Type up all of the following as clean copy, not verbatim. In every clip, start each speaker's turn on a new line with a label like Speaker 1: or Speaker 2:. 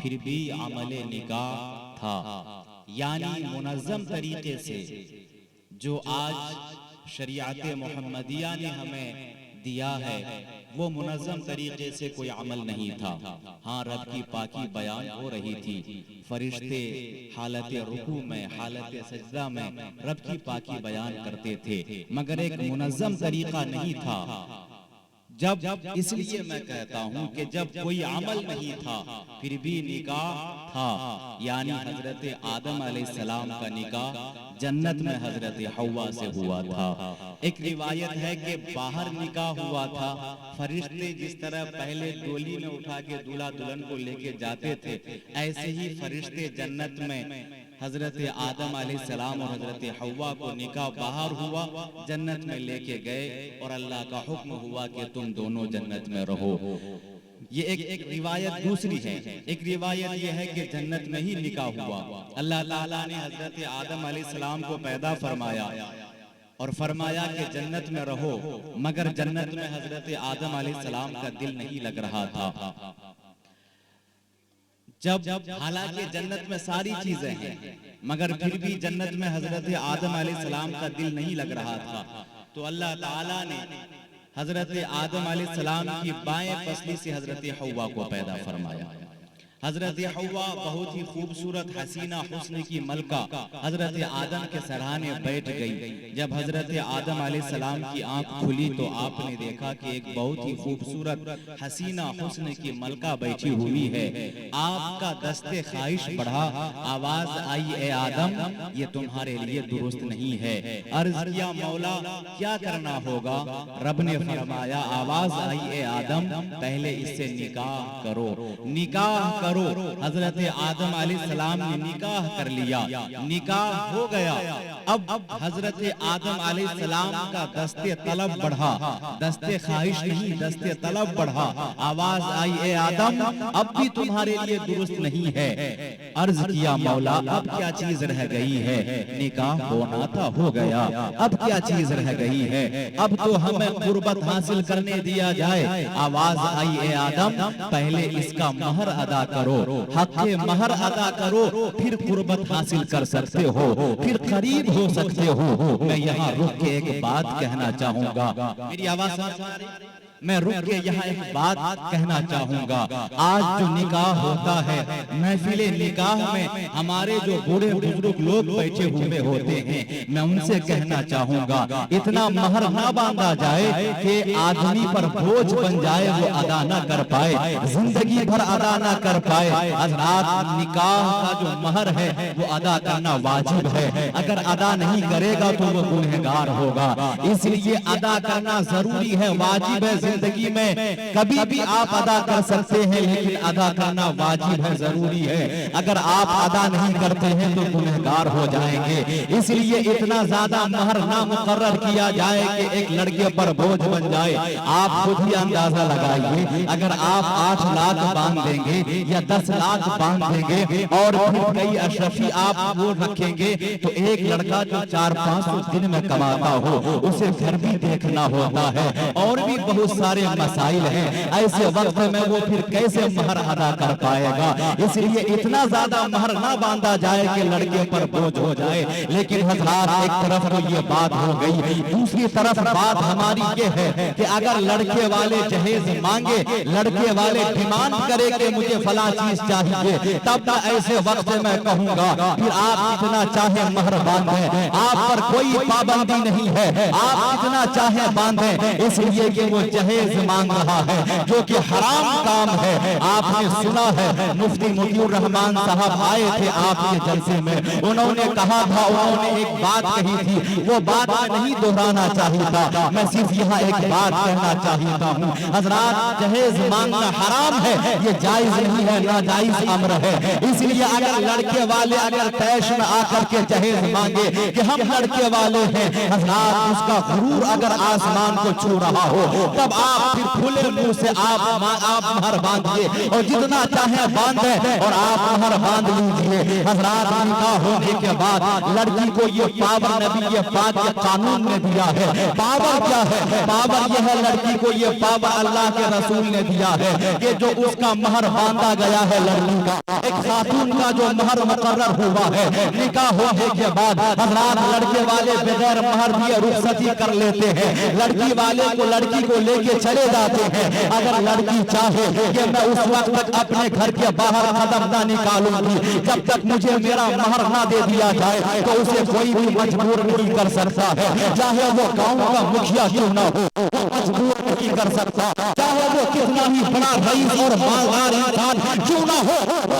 Speaker 1: پھر بھی عمل نکاح تھا، یعنی منظم طریقے سے جو آج شریعت محمدیہ نے ہمیں دیا ہے وہ منظم طریقے سے کوئی عمل نہیں تھا۔ ہاں رب کی پاکی بیان ہو رہی تھی، فرشتے حالت رکوع میں حالت سجدہ میں رب کی پاکی بیان کرتے تھے، مگر ایک منظم طریقہ نہیں تھا۔ جب اس لیے میں کہتا ہوں کہ جب کوئی عمل نہیں تھا پھر بھی نکاح تھا، یعنی حضرت آدم علیہ السلام کا نکاح جنت میں حضرت حوا سے ہوا تھا۔ ایک روایت ہے کہ باہر نکاح ہوا تھا، فرشتے جس طرح پہلے ڈولی میں اٹھا کے دولہا دلہن کو لے کے جاتے تھے، ایسے ہی فرشتے جنت میں حضرت آدم علیہ السلام اور حضرت حوا کو نکاح باہر ہوا، جنت میں لے کے گئے اور اللہ کا حکم ہوا کہ تم دونوں جنت میں رہو۔ یہ ایک روایت دوسری ہے۔ ایک روایت یہ ہے کہ جنت میں ہی نکاح ہوا، اللہ تعالیٰ نے حضرت آدم علیہ السلام کو پیدا فرمایا اور فرمایا کہ جنت میں رہو، مگر جنت میں حضرت آدم علیہ السلام کا دل نہیں لگ رہا تھا۔ حالانکہ جنت میں ساری چیزیں ہیں مگر پھر بھی جنت میں حضرت آدم علیہ السلام کا دل نہیں لگ رہا تھا، تو اللہ تعالیٰ نے حضرت آدم علیہ السلام کی بائیں پسلی سے حضرت حوا کو پیدا فرمایا۔ حضرت حوا بہت ہی خوبصورت حسینہ حسن کی ملکہ حضرت آدم کے سرانے بیٹھ گئی۔ جب حضرت آدم علیہ السلام کی آنکھ کھلی تو آپ نے دیکھا کہ ایک بہت ہی خوبصورت حسینہ حسن کی ملکہ بیٹھی ہوئی ہے۔ آپ کا دست خواہش بڑھا، آواز آئی اے آدم یہ تمہارے لیے درست نہیں ہے۔ عرض کیا مولا کیا کرنا ہوگا؟ رب نے فرمایا آواز آئی اے آدم پہلے اس سے نکاح کرو، نکاح کرو۔ حضرت آدم علیہ السلام نے نکاح کر لیا، نکاح ہو گیا۔ اب حضرت آدم علیہ السلام کا دست طلب بڑھا، دست خواہش نہیں دست طلب بڑھا، آواز آئی اے آدم اب بھی تمہارے لیے درست نہیں ہے۔ عرض کیا مولا اب کیا چیز رہ گئی ہے؟ نکاح ہونا تھا ہو گیا، اب کیا چیز رہ گئی ہے؟ اب تو ہمیں قربت حاصل کرنے دیا جائے۔ آواز آئی اے آدم پہلے اس کا مہر ادا کرو، حق مہر ادا کرو، پھر قربت حاصل کر سکتے ہو، پھر قریب ہو سکتے ہو۔ میں یہاں رک کے ایک بات کہنا چاہوں گا، میری آواز میں رک کے یہاں ایک بات کہنا چاہوں گا۔ آج جو نکاح ہوتا ہے محفل نکاح میں ہمارے جو بوڑھے بزرگ لوگ بیٹھے ہوئے ہوتے ہیں، میں ان سے کہنا چاہوں گا اتنا مہر نہ باندھا جائے کہ آدمی پر بوجھ بن جائے، وہ ادا نہ کر پائے، زندگی بھر ادا نہ کر پائے۔ حضرات نکاح کا جو مہر ہے وہ ادا کرنا واجب ہے، اگر ادا نہیں کرے گا تو وہ گنہگار ہوگا، اس لیے ادا کرنا ضروری ہے، واجب ہے۔ زندگی میں کبھی بھی آپ ادا کر سکتے ہیں لیکن ادا کرنا واجب ہے، ضروری ہے۔ اگر آپ ادا نہیں کرتے ہیں تو گنہگار ہو جائیں گے، اس لیے اتنا زیادہ مہر نہ مقرر کیا جائے کہ ایک لڑکے پر بوجھ بن جائے۔ آپ خود ہی اندازہ لگائیے، اگر آپ 8 لاکھ باندھ دیں گے یا 10 لاکھ باندھ دیں گے اور پھر کئی اشرفی آپ وہ رکھیں گے تو ایک لڑکا جو 400-500 دن میں کماتا ہو اسے گھر بھی دیکھنا ہوتا ہے اور بھی بہت سارے مسائل ہیں، ایسے وقت میں وہ پھر کیسے مہر ادا کر پائے گا؟ اس لیے اتنا زیادہ مہر نہ باندھا جائے کہ لڑکے پر بوجھ ہو جائے۔ لیکن حضرات ایک طرف تو یہ بات ہو گئی، دوسری طرف بات ہماری یہ ہے کہ اگر لڑکے والے جہیز مانگے، لڑکے والے ڈیمانڈ کرے کہ مجھے فلاں چیز چاہیے، تب ایسے وقت میں کہوں گا پھر آپ اتنا چاہے مہر باندھیں، آپ پر کوئی پابندی نہیں ہے، آپ اتنا چاہے باندھیں، اس لیے کہ وہ جہیز مانگ رہا ہے جو کہ حرام کام ہے۔ آپ نے سنا ہے مفتی مطیع الرحمان صاحب آئے تھے آپ کے جلسے میں، انہوں نے کہا تھا، انہوں نے ایک بات کہی تھی، وہ بات میں نہیں دہرانا چاہتا، میں صرف یہاں ایک بات کہنا چاہتا ہوں۔ حضرات جہیز مانگنا حرام ہے، یہ جائز نہیں ہے، ناجائز امر ہے۔ اس لیے اگر لڑکے والے اگر پیش میں آ کر کے جہیز مانگے کہ ہم لڑکے والے ہیں، حضرات اس کا غرور اگر آسمان کو چھو رہا ہو تب
Speaker 2: تب آپ پھر کھلے منہ سے آپ مہر باندھیے اور جتنا چاہیں باندھیں اور آپ مہر باندھ لیجئے۔ حضرات نکاح ہونے کے بعد لڑکی کو یہ پاور نبی پاک کے قانون نے دیا ہے۔ پاور کیا ہے؟ پاور یہ ہے لڑکی کو یہ پاور اللہ کے رسول نے دیا ہے کہ جو اس کا مہر باندھا گیا ہے لڑکی کا، ایک خاتون کا جو مہر مقرر ہوا ہے نکاح ہونے کے بعد، حضرات لڑکے والے بغیر مہر دیے رخصتی کر لیتے ہیں، لڑکی والے کو لڑکی کو لے کے چلے جاتے ہیں۔ اگر لڑکی چاہے کہ میں اس وقت تک اپنے گھر کے باہر قدم نہ نکالوں گی جب تک مجھے میرا مہر نہ دے دیا جائے، تو اسے کوئی بھی مجبور نہیں کر سکتا ہے، چاہے وہ گاؤں کا مکھیا کیوں نہ ہو، مجبور نہیں کر سکتا، چاہے وہ کتنا ہی بڑا رئیس اور مالدار انسان کیوں نہ ہو،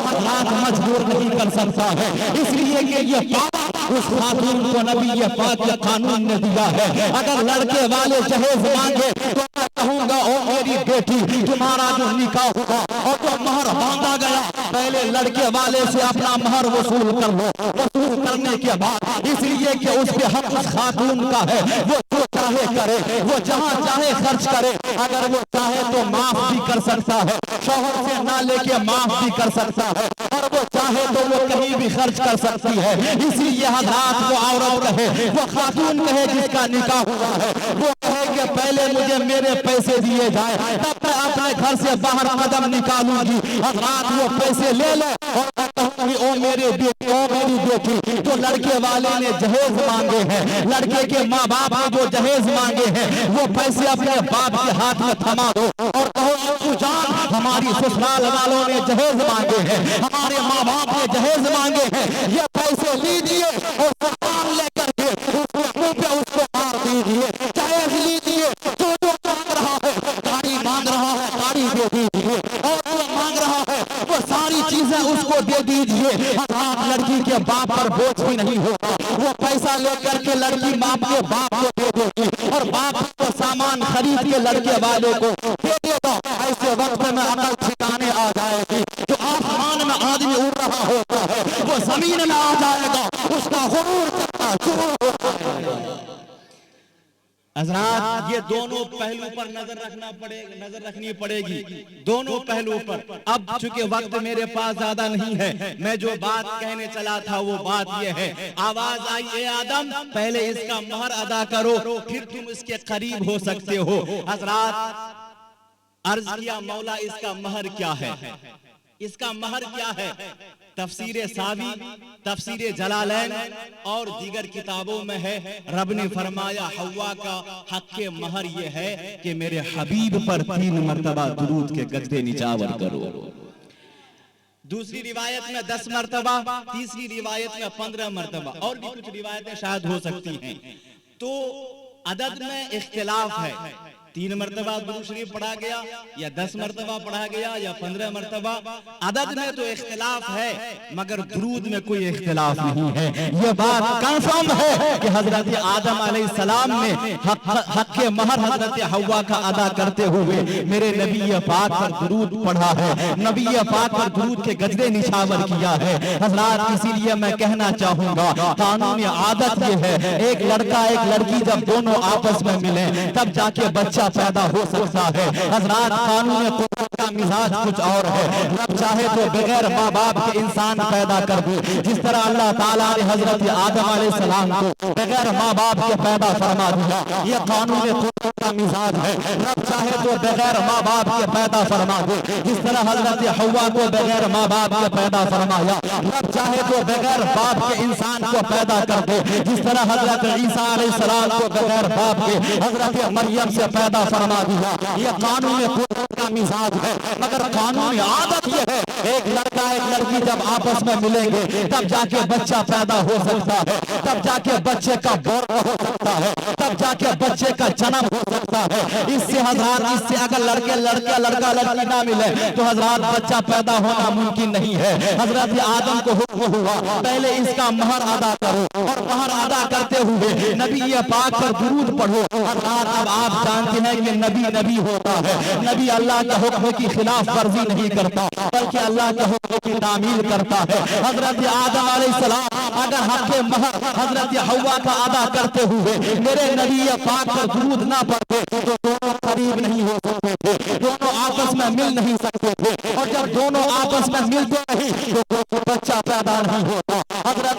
Speaker 2: حضرات مجبور نہیں کر سکتا ہے۔ اس لیے کہ یہ پاور اس خاتون کو نبی پاک کے قانون نے دیا ہے۔ اگر لڑکے والے جہیز مانگے تو میں کہوں گا او میری بیٹی تمہارا جو نکاح ہوا اور جو مہر باندھا گیا پہلے لڑکے والے سے اپنا مہر وصول کر لو، وصول کرنے کے بعد اس لیے کہ اس پہ حق اس خاتون کا ہے، وہ جو چاہے کرے، وہ جہاں چاہے خرچ کرے، اگر وہ چاہے تو معاف بھی کر سکتا ہے، شوہر سے نہ لے کے معاف بھی کر سکتا ہے، اور وہ چاہے تو وہ کہیں بھی خرچ کر سکتی ہے۔ اس لیے حضرات وہ عورت کہے، وہ خاتون کہے جس کا نکاح ہوا ہے، وہ کہے کہ پہلے مجھے میرے پیسے دیے جائے تب میں اپنے گھر سے باہر قدم نکالوں گی۔ حضرات وہ پیسے لے لو اور میں کہوں گی او میرے بیٹی، او میری بیٹی، جو لڑکے والے نے جہیز مانگے ہیں، لڑکے کے ماں باپ نے جو جہیز مانگے ہیں، وہ پیسے اپنے باپ کے ہاتھ میں تھما دو اور کہو ابو جان ہماری سسرال والوں نے جہیز مانگے ہیں، ہمارے ماں باپ نے جہیز مانگے ہیں، یہ پیسے لیجئے اور سامان لے کر کے منہ پہ اس کو مار دیجئے، جہیز لیجئے، جو مانگ رہا ہے گاڑی مانگ رہا ہے گاڑی دے دیجئے، اور جو مانگ رہا ہے وہ ساری چیزیں اس کو دے دیجئے۔ حضرات لڑکی کے باپ پر بوجھ بھی نہیں ہوگا، وہ پیسہ لے کر کے لڑکی باپ کے باپ کو دے دے گی اور باپ کو سامان خرید کے لڑکے والے کو دے دے گا۔ ایسے وقت میں عقل ٹھکانے آ جائے گی، جو آسمان میں آدمی اڑ رہا ہوتا ہے وہ زمین میں آ جائے گا، اس کا غرور چکنا شروع ہو جائے گا۔
Speaker 1: حضرات یہ دونوں پہلو پر نظر رکھنی پڑے گی، دونوں پہلو پر۔ اب چونکہ وقت میرے پاس زیادہ نہیں ہے، میں جو بات کہنے چلا تھا وہ بات یہ ہے، آواز آئی اے آدم پہلے اس کا مہر ادا کرو پھر تم اس کے قریب ہو سکتے ہو۔ حضرات عرض کیا مولا اس کا مہر کیا ہے؟ اس کا مہر کیا ہے؟ تفسیر ساوی، تفسیر جلالین اور دیگر کتابوں میں ہے، رب نے فرمایا حوا کا حق مہر یہ ہے کہ میرے حبیب پر 3 مرتبہ درود کے گدے نچاور کرو۔ دوسری روایت میں 10 مرتبہ، تیسری روایت میں 15 مرتبہ، اور بھی کچھ روایتیں شاید ہو سکتی ہیں۔ تو عدد میں اختلاف ہے، 3 مرتبہ درود شریف پڑھا گیا یا 10 مرتبہ پڑھا گیا یا 15 مرتبہ، عدد میں تو اختلاف ہے مگر درود میں کوئی اختلاف نہیں ہے۔
Speaker 2: یہ بات کنفرم ہے کہ حضرت آدم علیہ السلام نے حق مہر حضرت حوا کا ادا کرتے ہوئے میرے نبی پاک پر درود پڑھا ہے، نبی پاک پر درود کے گجرے نچھاور کیا ہے۔ حضرات اسی لیے میں کہنا چاہوں گا قانون عادت یہ ہے، ایک لڑکا ایک لڑکی جب دونوں آپس میں ملیں تب جا کے بچہ پیدا ہو سکتا ہے۔ حضرات قانون قدرت کا مزاج کچھ اور ہے، رب چاہے تو بغیر ماں باپ کے انسان پیدا کر دے، جس طرح اللہ تعالیٰ نے حضرت آدم علیہ السلام کو بغیر ماں باپ کے پیدا فرما دیا، یہ قانون قدرت کا مزاج ہے۔ رب چاہے تو بغیر ماں باپ کے پیدا فرما دے، جس طرح حضرت حوا کو بغیر ماں باپ کے پیدا فرمایا، رب چاہے تو بغیر باپ کے انسان کو پیدا کر دے، جس طرح حضرت عیسیٰ علیہ السلام کو بغیر باپ کے حضرت مریم سے پیدا فرما دیا۔ یہ قانون قدرت کا مزاج ہے مگر قانون عادت یہ ہے، ایک لڑکا ایک لڑکی جب آپس میں ملیں گے تب جا کے بچہ پیدا ہو سکتا ہے، تب جا کے بچے کا بورا ہو سکتا ہے، تب جا کے بچے کا جنم ہو سکتا ہے۔ اس سے حضرات اس سے اگر لڑکا لڑکی نہ ملے تو حضرات بچہ پیدا ہونا ممکن نہیں ہے۔ حضرت آدم کو حکم ہوا پہلے اس کا مہر ادا کرو اور مہر ادا کرتے ہوئے نبی پاک پر درود پڑھو۔ حضرات اب آپ جانتے ہیں کہ نبی ہوتا ہے، نبی اللہ کے حکم کی خلاف ورزی نہیں کرتا بلکہ اللہ کے حکم کی تعمیل کرتا ہے۔ حضرت آدم علیہ السلام اگر حق مہر حضرت حوا کا ادا کرتے ہوئے میرے نبی پاک پر درود نہ پڑھتے تو دونوں قریب نہیں ہو سکتے تھے, دونوں آپس میں مل نہیں سکتے تھے, اور جب دونوں آپس میں ملتے نہیں تو کوئی بچہ پیدا نہیں ہوتا.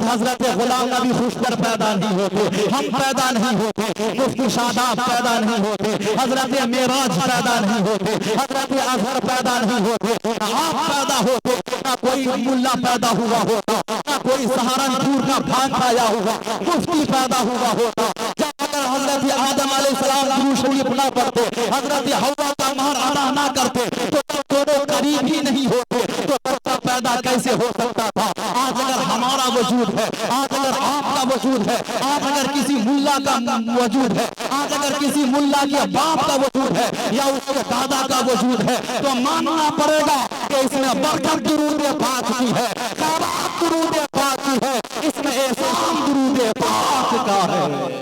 Speaker 2: حضرت غلام نبی خوشگر پیدا نہیں ہوتے, ہم پیدا نہیں ہوتے, مفتی شاداب پیدا نہیں ہوتے, حضرت معراج پیدا نہیں ہوتے, حضرت اظہر پیدا نہیں ہوتے, آپ پیدا ہوتے, نہ کوئی ملا پیدا ہوا ہوتا, نہ کوئی سہارنپور کا بھانگ آیا ہوا مفتی پیدا ہوا ہوتا. جب اگر حضرت آدم علیہ السلام درود شریف نہ پڑھتے, حضرت حوا کا مہر ادا نہ کرتے, تو دونوں قریب ہی نہیں ہوتے, تو بچہ پیدا کیسے ہو سکتا تھا؟ آج اگر ہمارا وجود ہے, آج اگر آپ کا وجود ہے, آج اگر کسی ملا کا وجود ہے, آج اگر کسی ملا کے باپ کا وجود ہے یا اس کے دادا کا وجود ہے, تو ماننا پڑے گا کہ اس میں برکت درود پاک کی ہے, خیرات درود پاک کی ہے, اس میں احسان درود پاک کا ہے.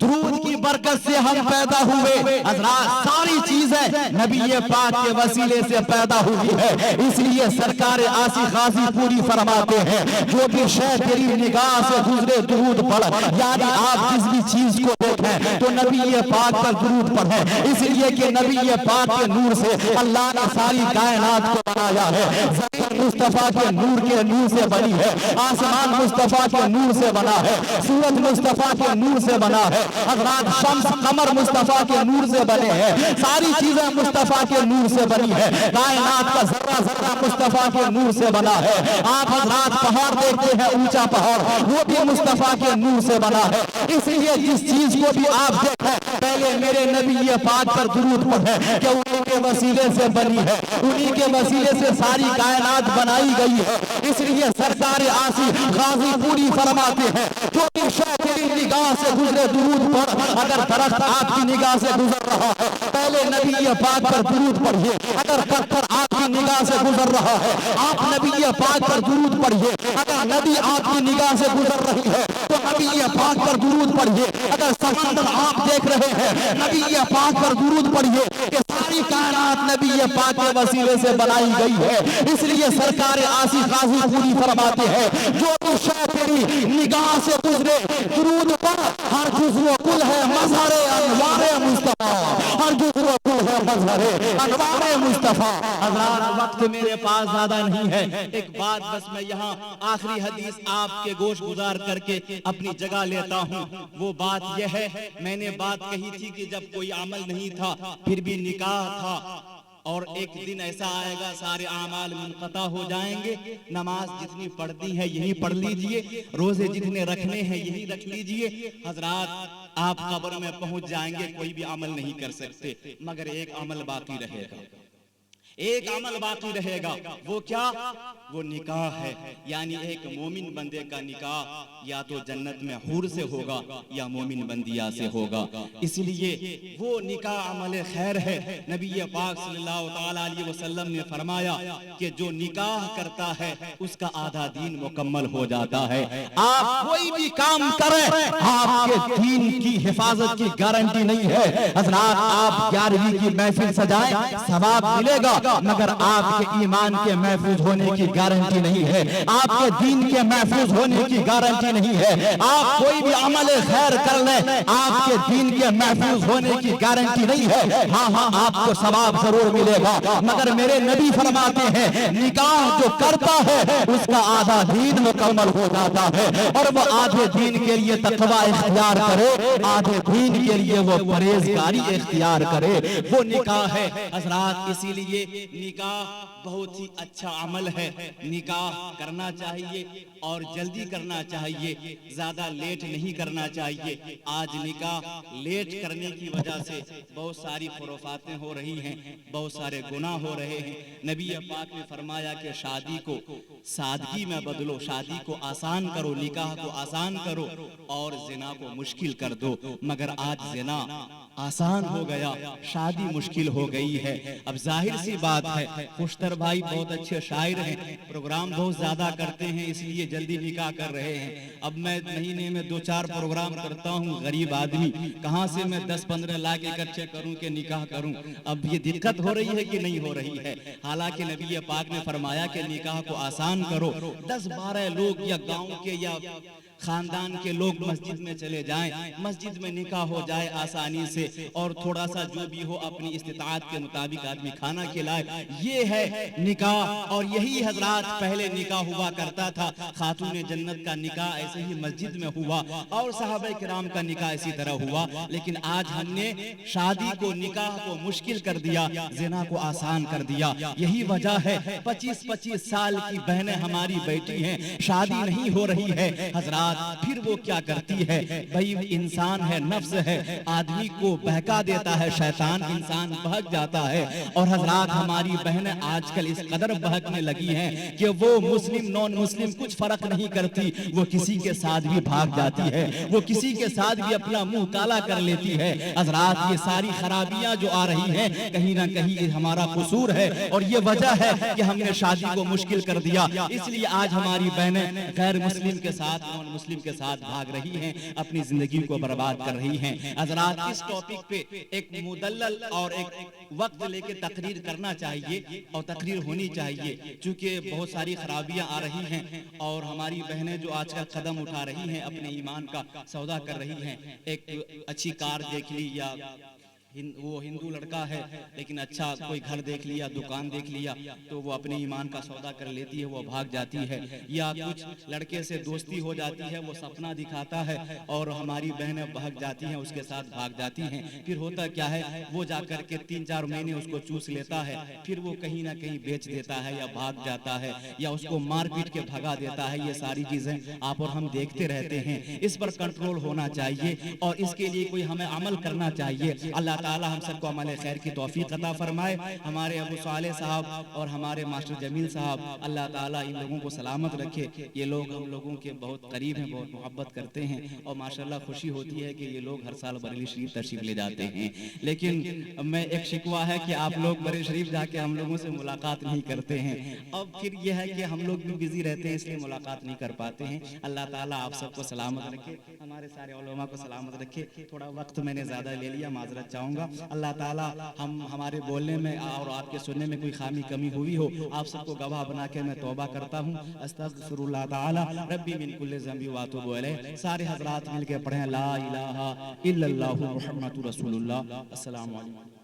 Speaker 2: درود کی برکت سے ہم پیدا ہوئے. حضرات ساری چیزیں نبی پاک کے وسیلے سے پیدا ہوئی ہے. اس لیے سرکار آسی خاصی پوری فرماتے ہیں, جو بھی شے تیری نگاہ سے گزرے درود پڑھ. یعنی آپ جس بھی چیز کو دیکھیں تو نبی پاک پر درود پڑھیں, اس لیے کہ نبی پاک کے نور سے اللہ نے ساری کائنات کو بنایا ہے. زمین مصطفیٰ کے نور سے بنی ہے, آسمان مصطفیٰ کے نور سے بنا ہے, سورج مصطفیٰ کے نور سے بنا ہے, حضرات شمس قمر مصطفیٰ کے نور سے بنے ہیں, ساری چیزیں مصطفیٰ کے نور سے بنی ہے, کائنات کا ذرہ ذرہ مصطفیٰ کے نور سے بنا ہے. آپ حضرات پہاڑ دیکھتے ہیں, اونچا پہاڑ, وہ بھی مصطفیٰ کے نور سے بنا ہے. اس لیے جس چیز کو بھی آپ دیکھیں پہلے میرے نبی پاک پر درود پڑھیں کہ انہی کے وسیلے سے بنی ہے, انہی کے وسیلے سے ساری کائنات بنائی گئی ہے. اس لیے سرکار آسی غازی پوری فرماتے ہیں, جو بھی شے تیری نگاہ سے گزرے درود پر. اگر درخت آپ کی نگاہ سے گزر رہا ہے پہلے نبی پاک پر درود پڑھیے. اگر پتھر آپ کی نگاہ سے گزر رہا ہے آپ نبی پاک پر درود پڑھیے. اگر ندی آپ کی نگاہ سے گزر رہی ہے تو نبی پاک پر درود پڑھیے. اگر سمندر آپ دیکھ رہے ہیں نبی پاک پر درود پڑھیے, کہ ساری کائنات نبی پاک کے وسیلے سے بنائی گئی ہے. اس لیے سرکار آسی غازی پوری فرماتے ہیں, جو بھی شے تیری نگاہ سے گزرے درود پر. ہر جزو کل ہے مظہر انوار مصطفیٰ, ہر جزو کل ہے مظہر انوار مصطفیٰ. حضرات وقت میرے پاس زیادہ نہیں ہے, ایک بات بس میں یہاں آخری حدیث آپ کے گوش گزار کر کے اپنی جگہ لیتا ہوں. وہ بات یہ ہے, میں نے بات کہی تھی کہ جب کوئی عمل نہیں تھا پھر بھی نکاح تھا, اور ایک دن ایسا آئے گا سارے اعمال منقطع ہو جائیں گے. نماز جتنی پڑھتی ہے یہی پڑھ لیجئے, روزے جتنے رکھنے ہیں یہی رکھ لیجئے. حضرات آپ قبر میں پہنچ جائیں گے, کوئی بھی عمل نہیں کر سکتے, مگر ایک عمل باقی رہے گا, ایک عمل باقی رہے گا. وہ کیا؟ وہ نکاح ہے. یعنی ایک مومن بندے کا نکاح یا تو جنت میں حور سے ہوگا یا مومن بندیا سے ہوگا. اس لیے وہ نکاح عمل خیر ہے. نبی پاک صلی اللہ تعالی علیہ وسلم نے فرمایا کہ جو نکاح کرتا ہے اس کا آدھا دین مکمل ہو جاتا ہے. آپ کوئی بھی کام کریں آپ کے دین کی حفاظت کی گارنٹی نہیں ہے. حضرات آپ 11ویں کی محفل سجائیں ثواب ملے گا, مگر آپ کے ایمان کے محفوظ ہونے کی گارنٹی نہیں ہے, آپ کے دین کے محفوظ ہونے کی گارنٹی نہیں ہے. آپ کوئی بھی عمل خیر کر لیں آپ کے دین کے محفوظ ہونے کی گارنٹی نہیں ہے. ہاں آپ کو ثواب ضرور ملے گا, مگر میرے نبی فرماتے ہیں نکاح جو کرتا ہے اس کا آدھا دین مکمل ہو جاتا ہے. اور وہ آدھے دین کے لیے تقوی اختیار کرے, آدھے دین کے لیے وہ پرہیزگاری اختیار کرے, وہ نکاح ہے. حضرات اسی لیے نکاح بہت ہی اچھا عمل ہے. نکاح کرنا چاہیے اور جلدی کرنا چاہیے, زیادہ لیٹ نہیں کرنا چاہیے. آج نکاح لیٹ کرنے کی وجہ سے بہت ساری خرافاتیں ہو رہی ہیں, بہت سارے گناہ ہو رہے ہیں. نبی پاک نے فرمایا کہ شادی کو سادگی میں بدلو, شادی کو آسان کرو, نکاح کو آسان کرو اور زنا کو
Speaker 1: مشکل کر دو، مگر آج زنا آسان ہو گیا، شادی مشکل ہو گئی ہے۔ اب ظاہر سی بات ہے، خوشتر بھائی بہت اچھے شاعر ہیں، پروگرام بہت زیادہ کرتے ہیں، اس لیے جلدی نکاح کر رہے ہیں۔ اب میں مہینے میں 2-4 پروگرام کرتا ہوں، غریب آدمی، کہاں سے میں 10-15 لاکھ اکٹھے کروں کہ نکاح کروں؟ اب یہ دقت ہو رہی ہے کہ نہیں ہو رہی ہے؟ حالانکہ نبی پاک نے فرمایا کہ نکاح کو آسان کرو، 10-12 لوگ یا گاؤں کے یا خاندان کے لوگ مسجد میں چلے جائیں، مسجد میں نکاح ہو جائے آسانی سے، اور تھوڑا سا جو بھی ہو اپنی استطاعت کے مطابق آدمی کھانا کھلائے، یہ ہے نکاح۔ اور یہی حضرات پہلے نکاح ہوا کرتا تھا، خاتون جنت کا نکاح ایسے ہی مسجد میں ہوا، اور صحابہ کرام کا نکاح اسی طرح ہوا۔ لیکن آج ہم نے شادی کو، نکاح کو مشکل کر دیا، زنا کو آسان کر دیا۔ یہی وجہ ہے 25-25 سال کی بہنیں ہماری بیٹی ہیں، شادی نہیں ہو رہی ہے۔ حضرات پھر وہ کیا کرتی ہے؟ بھئی انسان ہے، نفس ہے، آدمی کو بہکا دیتا ہے شیطان، انسان بہک جاتا ہے۔ اور حضرات ہماری بہنیں آج کل اس قدر بہکنے لگی ہیں کہ وہ مسلم نون مسلم کچھ فرق نہیں کرتی، وہ کسی کے ساتھ بھی بھاگ جاتی ہے، وہ کسی کے ساتھ بھی اپنا منہ کالا کر لیتی ہے۔ حضرات یہ ساری خرابیاں جو آ رہی ہیں، کہیں نہ کہیں ہمارا قصور ہے، اور یہ وجہ ہے کہ ہم نے شادی کو مشکل کر دیا۔ اس لیے آج ہماری بہنیں غیر مسلم کے ساتھ، نون مسلم کے ساتھ بھاگ رہی ہیں، اپنی زندگی کو برباد کر رہی ہیں۔ حضرات اس ٹاپک پہ ایک مدلل اور ایک وقت لے کے تقریر کرنا چاہیے، اور تقریر ہونی چاہیے، چونکہ بہت ساری خرابیاں آ رہی ہیں، اور ہماری بہنیں جو آج کل قدم اٹھا رہی ہیں، اپنے ایمان کا سودا کر رہی ہیں۔ ایک اچھی کار دیکھ لی، یا وہ ہندو لڑکا ہے لیکن اچھا کوئی گھر دیکھ لیا، دکان دیکھ لیا، تو وہ اپنے ایمان کا سودا کر لیتی ہے، وہ بھاگ جاتی ہے۔ یا کچھ لڑکے سے دوستی ہو جاتی ہے، وہ سپنا دکھاتا ہے، اور ہماری بہنیں بھاگ جاتی ہیں، اس کے ساتھ بھاگ جاتی ہیں۔ پھر ہوتا کیا ہے، وہ جا کر کے 3-4 مہینے اس کو چوس لیتا ہے، پھر وہ کہیں نہ کہیں بیچ دیتا ہے، یا بھاگ جاتا ہے، یا اس کو مار پیٹ کے بھگا دیتا ہے۔ یہ ساری چیزیں آپ اور ہم دیکھتے رہتے ہیں۔ اس پر کنٹرول ہونا چاہیے، اور اس کے لیے کوئی ہمیں عمل کرنا چاہیے۔ اللہ تعالی ہم سب کو عمل خیر کی توفیق عطا فرمائے۔ ہمارے ابو صالح صاحب اور ہمارے ماسٹر جمیل صاحب، اللہ تعالی ان لوگوں کو سلامت رکھے۔ یہ لوگ ہم لوگوں کے بہت قریب ہیں، بہت محبت کرتے ہیں، اور ماشاءاللہ خوشی ہوتی ہے کہ یہ لوگ ہر سال بریلی شریف تشریف لے جاتے ہیں۔ لیکن میں ایک شکوہ ہے کہ آپ لوگ بریلی شریف جا کے ہم لوگوں سے ملاقات نہیں کرتے ہیں۔ اب پھر یہ ہے کہ ہم لوگ بھی بزی رہتے ہیں، اس لیے ملاقات نہیں کر پاتے ہیں۔ اللہ تعالیٰ آپ سب کو سلامت رکھے، ہمارے سارے علماء کو سلامت رکھے۔ تھوڑا وقت میں نے زیادہ لے لیا، معذرت چاہوں گا۔ اللہ تعالیٰ ہمارے بولنے میں اور آپ کے سننے میں کوئی خامی کمی ہوئی ہو، آپ سب کو گواہ بنا کے میں توبہ کرتا ہوں۔ استغفر اللہ تعالی ربی من کل ذنب واتوب الیہ۔ سارے حضرات مل کے پڑھیں لا الہ الا اللہ محمد رسول اللہ۔ السلام علیکم۔